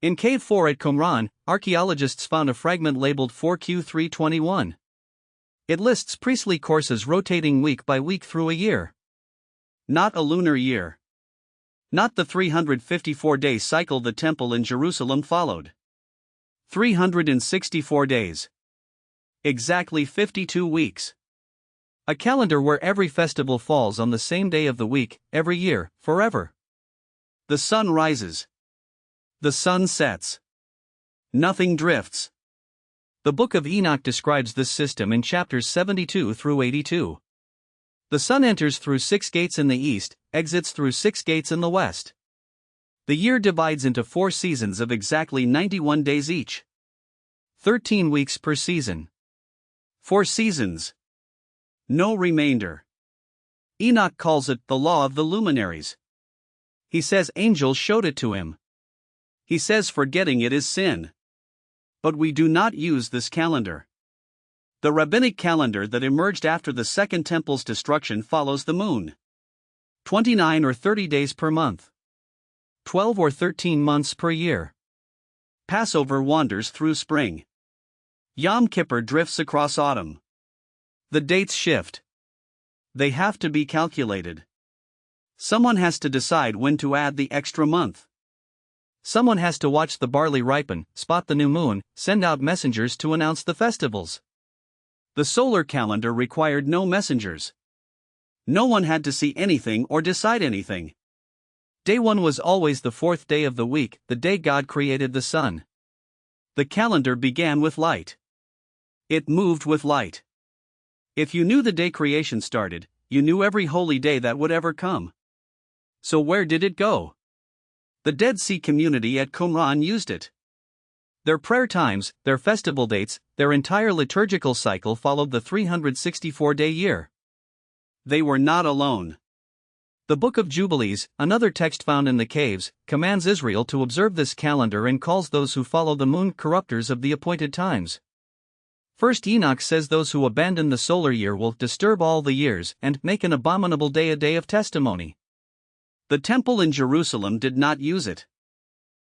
In Cave 4 at Qumran, archaeologists found a fragment labeled 4Q321. It lists priestly courses rotating week by week through a year. Not a lunar year. Not the 354-day cycle the temple in Jerusalem followed. 364 days. Exactly 52 weeks. A calendar where every festival falls on the same day of the week, every year, forever. The sun rises. The sun sets. Nothing drifts. The Book of Enoch describes this system in chapters 72 through 82. The sun enters through 6 gates in the east, exits through 6 gates in the west. The year divides into 4 seasons of exactly 91 days each. 13 weeks per season. 4 seasons. No remainder. Enoch calls it the law of the luminaries. He says angels showed it to him. He says forgetting it is sin. But we do not use this calendar. The rabbinic calendar that emerged after the Second Temple's destruction follows the moon. 29 or 30 days per month. 12 or 13 months per year. Passover wanders through spring. Yom Kippur drifts across autumn. The dates shift. They have to be calculated. Someone has to decide when to add the extra month. Someone has to watch the barley ripen, spot the new moon, send out messengers to announce the festivals. The solar calendar required no messengers. No one had to see anything or decide anything. Day 1 was always the 4th day of the week, the day God created the sun. The calendar began with light. It moved with light. If you knew the day creation started, you knew every holy day that would ever come. So where did it go? The Dead Sea community at Qumran used it. Their prayer times, their festival dates, their entire liturgical cycle followed the 364-day year. They were not alone. The Book of Jubilees, another text found in the caves, commands Israel to observe this calendar and calls those who follow the moon corrupters of the appointed times. First Enoch says those who abandon the solar year will disturb all the years and make an abominable day a day of testimony. The temple in Jerusalem did not use it.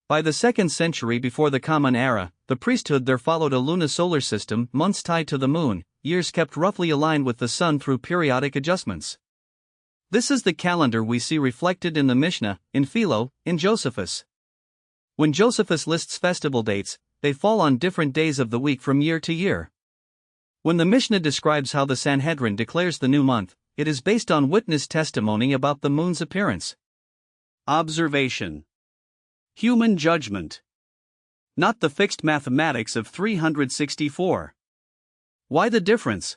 By the 2nd century before the Common Era, the priesthood there followed a lunisolar system, months tied to the moon, years kept roughly aligned with the sun through periodic adjustments. This is the calendar we see reflected in the Mishnah, in Philo, in Josephus. When Josephus lists festival dates, they fall on different days of the week from year to year. When the Mishnah describes how the Sanhedrin declares the new month, it is based on witness testimony about the moon's appearance. Observation. Human judgment. Not the fixed mathematics of 364. Why the difference?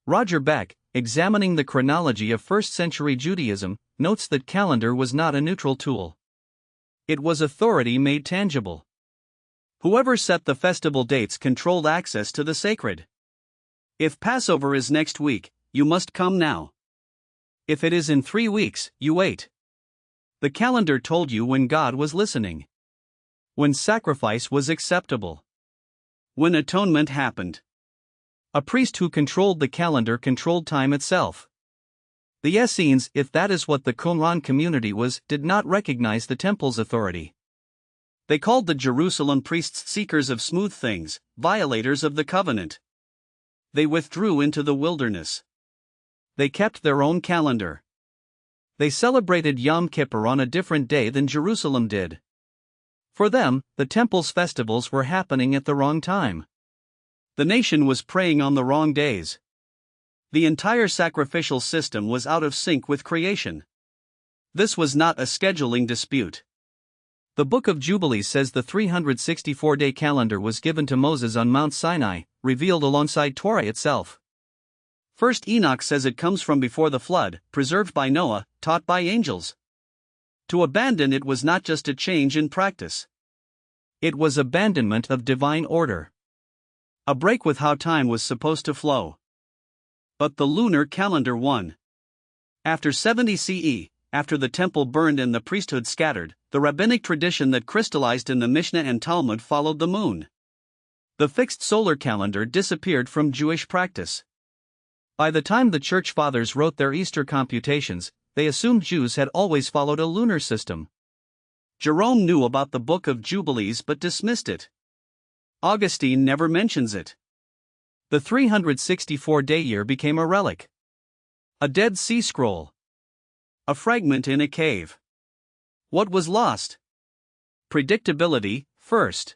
Roger Beck, examining the chronology of 1st century Judaism, notes that calendar was not a neutral tool. It was authority made tangible. Whoever set the festival dates controlled access to the sacred. If Passover is next week, you must come now. If it is in 3 weeks, you wait. The calendar told you when God was listening. When sacrifice was acceptable. When atonement happened. A priest who controlled the calendar controlled time itself. The Essenes, if that is what the Qumran community was, did not recognize the temple's authority. They called the Jerusalem priests seekers of smooth things, violators of the covenant. They withdrew into the wilderness. They kept their own calendar. They celebrated Yom Kippur on a different day than Jerusalem did. For them, the temple's festivals were happening at the wrong time. The nation was praying on the wrong days. The entire sacrificial system was out of sync with creation. This was not a scheduling dispute. The Book of Jubilees says the 364-day calendar was given to Moses on Mount Sinai, revealed alongside Torah itself. First Enoch says it comes from before the flood, preserved by Noah, taught by angels. To abandon it was not just a change in practice. It was abandonment of divine order. A break with how time was supposed to flow. But the lunar calendar won. After 70 CE, after the temple burned and the priesthood scattered, the rabbinic tradition that crystallized in the Mishnah and Talmud followed the moon. The fixed solar calendar disappeared from Jewish practice. By the time the Church Fathers wrote their Easter computations, they assumed Jews had always followed a lunar system. Jerome knew about the Book of Jubilees but dismissed it. Augustine never mentions it. The 364-day year became a relic. A Dead Sea Scroll. A fragment in a cave. What was lost? Predictability, first.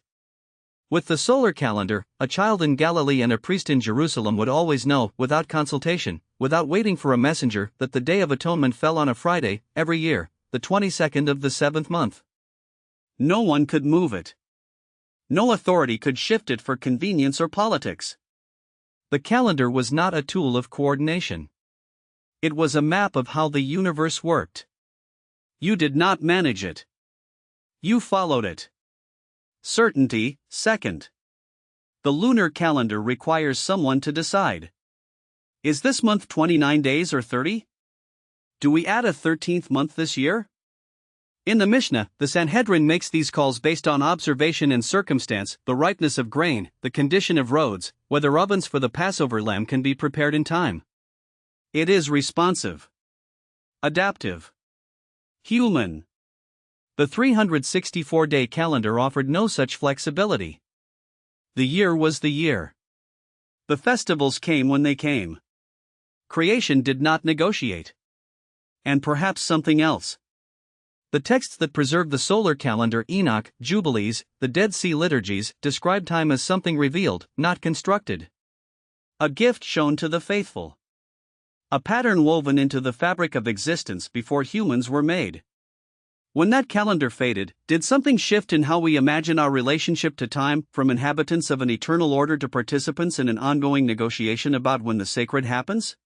With the solar calendar, a child in Galilee and a priest in Jerusalem would always know, without consultation, without waiting for a messenger, that the Day of Atonement fell on a Friday, every year, the 22nd of the 7th month. No one could move it. No authority could shift it for convenience or politics. The calendar was not a tool of coordination. It was a map of how the universe worked. You did not manage it. You followed it. Certainty, second. The lunar calendar requires someone to decide. Is this month 29 days or 30? Do we add a 13th month this year? In the Mishnah, the Sanhedrin makes these calls based on observation and circumstance, the ripeness of grain, the condition of roads, whether ovens for the Passover lamb can be prepared in time. It is responsive. Adaptive. Human. The 364-day calendar offered no such flexibility. The year was the year. The festivals came when they came. Creation did not negotiate. And perhaps something else. The texts that preserve the solar calendar, Enoch, Jubilees, the Dead Sea liturgies, describe time as something revealed, not constructed. A gift shown to the faithful. A pattern woven into the fabric of existence before humans were made. When that calendar faded, did something shift in how we imagine our relationship to time, from inhabitants of an eternal order to participants in an ongoing negotiation about when the sacred happens?